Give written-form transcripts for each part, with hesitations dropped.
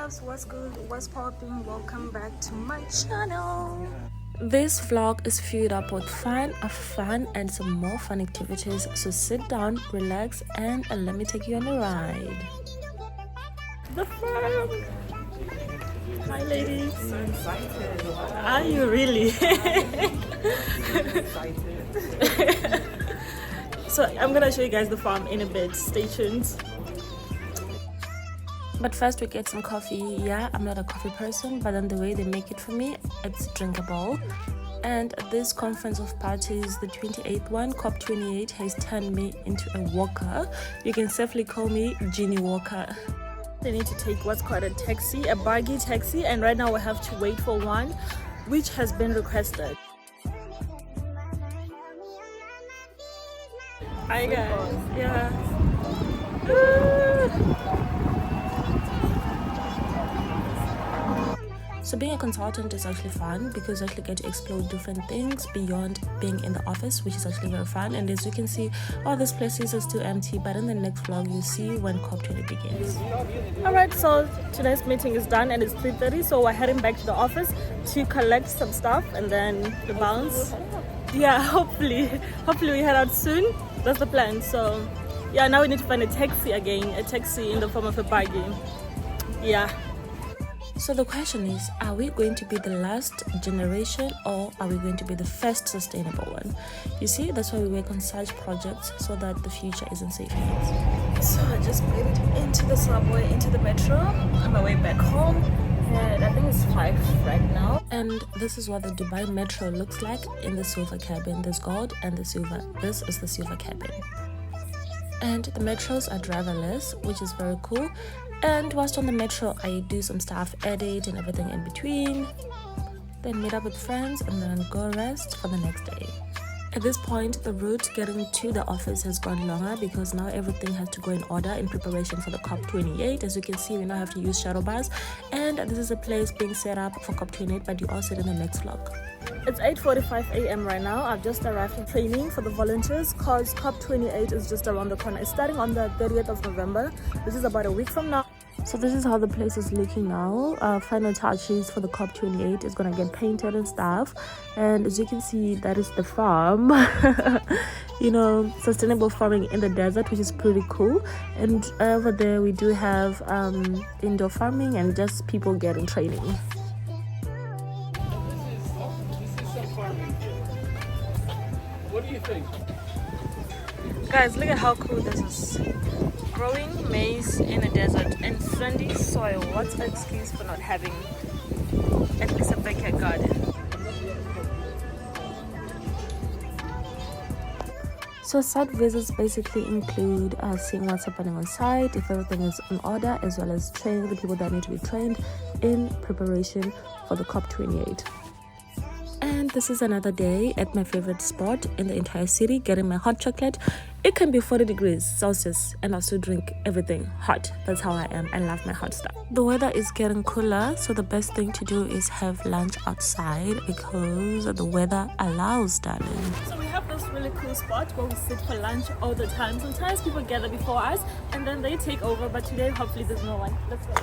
loves, what's good, what's popping? Welcome back to my channel. This vlog is filled up with fun and some more fun activities, so sit down, relax, and let me take you on a ride. The farm. Hi ladies. So excited. Are you really? Excited. So I'm gonna show you guys the farm in a bit. Stay tuned. But first we get some coffee. Yeah, I'm not a coffee person, but then the way they make it for me, it's drinkable. And this conference of parties, the 28th one, COP28, has turned me into a walker. You can safely call me Genie Walker. They need to take what's called a taxi, a buggy taxi, and right now we have to wait for one which has been requested. Hi guys. Yeah. So being a consultant is actually fun because you actually get to explore different things beyond being in the office, which is actually very fun. And as you can see, all these places are still empty, but in the next vlog you'll see when COP20 begins. Alright, so today's meeting is done and it's 3:30, so we're heading back to the office to collect some stuff and then the bounce. Yeah, hopefully we head out soon. That's the plan. So yeah, now we need to find a taxi again, a taxi in the form of a buggy. Yeah. So the question is, are we going to be the last generation or are we going to be the first sustainable one? You see, that's why we work on such projects, so that the future is in safe hands. So I just made it into the subway, into the metro, on my way back home, and I think it's 5 right now. And this is what the Dubai metro looks like in the silver cabin. There's gold and the silver. This is the silver cabin. And the metros are driverless, which is very cool. And whilst on the metro, I do some stuff, edit and everything in between, then meet up with friends and then go rest for the next day. At this point, the route getting to the office has gone longer because now everything has to go in order in preparation for the COP28. As you can see, we now have to use shuttle bus, and this is a place being set up for COP28, but you all see it in the next vlog. It's 8:45 a.m. right now. I've just arrived from training for the volunteers because COP28 is just around the corner. It's starting on the 30th of November. This is about a week from now. So this is how the place is looking now. Final touches for the COP28 is gonna get painted and stuff. And as you can see, that is the farm. You know, sustainable farming in the desert, which is pretty cool. And over there we do have indoor farming and just people getting training. What do you think? Guys, look at how cool this is. Growing maize in a desert in sandy soil. What's the excuse for not having at least a backyard garden? So site visits basically include seeing what's happening on site, if everything is in order, as well as training the people that need to be trained in preparation for the COP28. And this is another day at my favorite spot in the entire city, getting my hot chocolate. It can be 40 degrees Celsius and I still drink everything hot. That's how I am. I love my hot stuff. The weather is getting cooler, so the best thing to do is have lunch outside because the weather allows, darling. So we have this really cool spot where we sit for lunch all the time. Sometimes people gather before us and then they take over, but today hopefully there's no one. Let's go.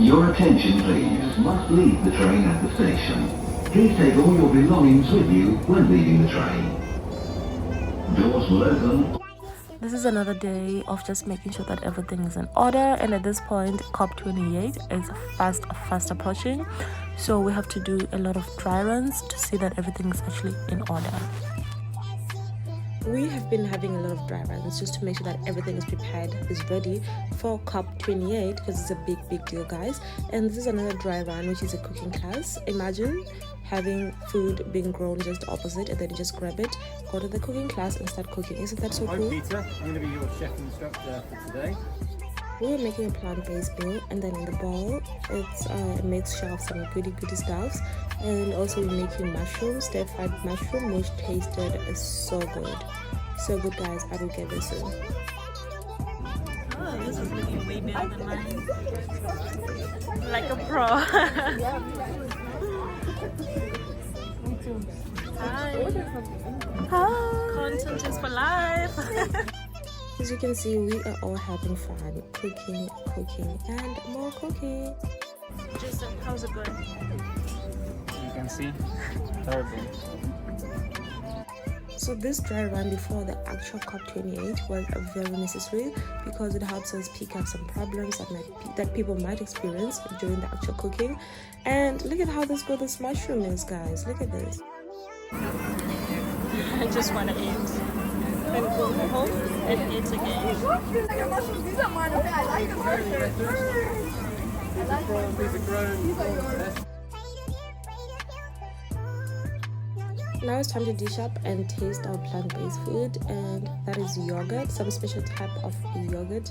Your attention please, must leave the train at the station. Please take all your belongings with you when leaving the train. Doors will open. This is another day of just making sure that everything is in order, and at this point COP28 is fast approaching, so we have to do a lot of dry runs to see that everything is actually in order. We have been having a lot of dry runs just to make sure that everything is prepared, is ready for COP28 because it's a big deal, guys. And this is another dry run, which is a cooking class. Imagine having food being grown just opposite, and then you just grab it, go to the cooking class and start cooking. Isn't that so cool? I'm Peter. I'm going to be your chef instructor for today. we were making a plant-based meal, and then in the bowl it's a mixture of some goody stuffs, and also we're making mushrooms, stir-fried mushroom, which tasted so good guys. I will get this soon. Oh, this is looking way better than mine. Like a pro. Me too. Hi. Hi. Content is for life. As you can see, we are all having fun, cooking, and more cooking. Jason, how's it going? You can see. Terrible. So this dry run before the actual COP28 was very necessary because it helps us pick up some problems that people might experience during the actual cooking. And look at how this mushroom is, guys. Look at this. I just want to eat. And go home and eat again. These are grown. Now it's time to dish up and taste our plant-based food, and that is yogurt, some special type of yogurt.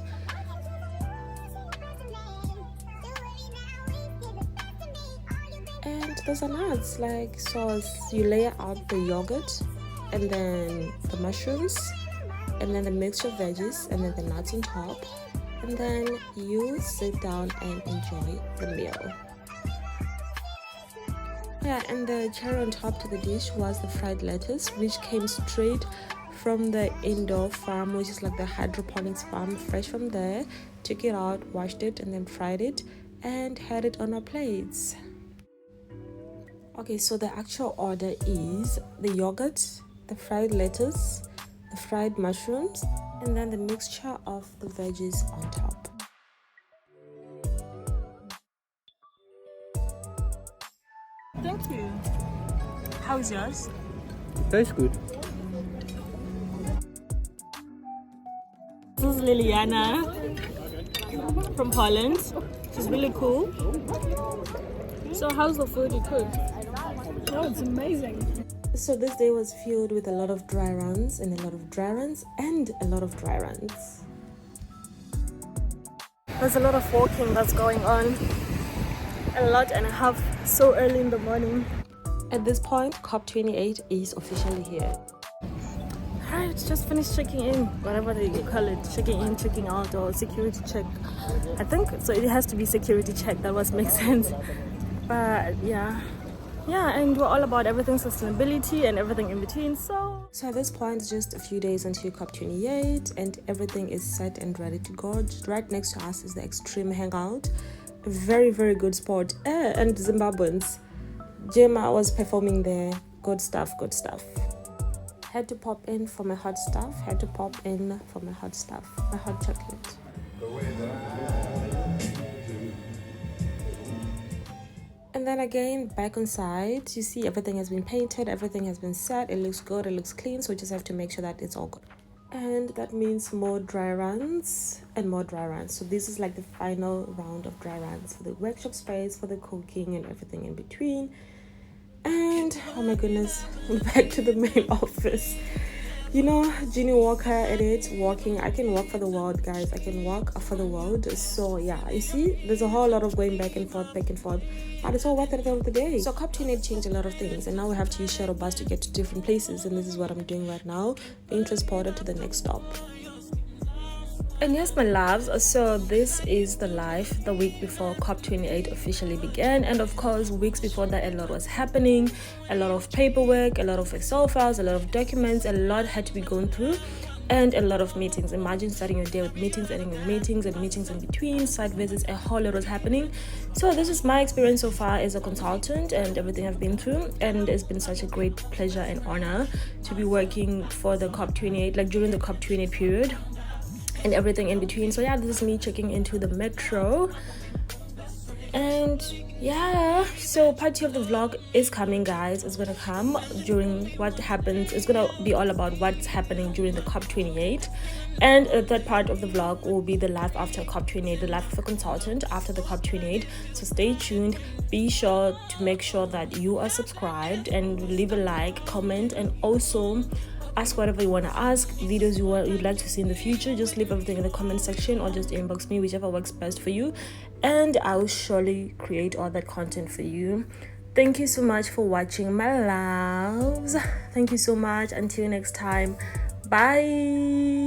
And those are nuts, like sauce. You layer out the yogurt and then the mushrooms and then the mixture of veggies and then the nuts on top, and then you sit down and enjoy the meal. Yeah, and the cherry on top to the dish was the fried lettuce, which came straight from the indoor farm, which is like the hydroponics farm, fresh from there. Took it out, washed it, and then fried it and had it on our plates. Okay, so the actual order is the yogurt, the fried lettuce, the fried mushrooms, and then the mixture of the veggies on top. Thank you. How's yours? Tastes good. This is Liliana from Holland. She's really cool. So how's the food you cooked? Oh, it's amazing. So this day was filled with a lot of dry runs and a lot of dry runs and a lot of dry runs. There's a lot of walking that's going on. A lot and a half so early in the morning. At this point, COP28 is officially here. Alright, just finished checking in, whatever you call it, checking in, checking out, or security check. I think so. It has to be security check. That was makes sense. But yeah, and we're all about everything sustainability and everything in between. So at this point, it's just a few days until COP28, and everything is set and ready to go. Right next to us is the Extreme Hangout. A very good spot. And Zimbabweans. Gemma was performing there. Good stuff. Had to pop in for my hot stuff. My hot chocolate. And then again, back on site, you see everything has been painted, everything has been set. It looks good, it looks clean. So we just have to make sure that it's all good. And that means more dry runs and more dry runs. So this is like the final round of dry runs for the workshop space, for the cooking and everything in between. And oh my goodness, I'm back to the main office. You know, Ginny Walker edits walking. I can walk for the world, guys. I can walk for the world. So yeah, you see, there's a whole lot of going back and forth, but it's all worth it at the end of the day. So COP28 changed a lot of things, and now we have to use shuttle bus to get to different places, and this is what I'm doing right now, being transported to the next stop. And yes, my loves, so this is the life the week before COP28 officially began. And of course, weeks before that, a lot was happening, a lot of paperwork, a lot of Excel files, a lot of documents, a lot had to be gone through, and a lot of meetings. Imagine starting your day with meetings, ending with meetings, and meetings in between, site visits, a whole lot was happening. So this is my experience so far as a consultant and everything I've been through, and it's been such a great pleasure and honor to be working for the COP28, like during the COP28 period and everything in between. So yeah, this is me checking into the metro, and yeah, so part 2 of the vlog is coming, guys. It's gonna come during what happens. It's gonna be all about what's happening during the COP28, and the third part of the vlog will be the life after COP28, the life of a consultant after the COP28. So stay tuned. Be sure to make sure that you are subscribed and leave a like, comment, and also ask whatever you want to ask, videos you'd like to see in the future. Just leave everything in the comment section or just inbox me, whichever works best for you, and I will surely create all that content for you. Thank you so much for watching, my loves. Thank you so much. Until next time, bye.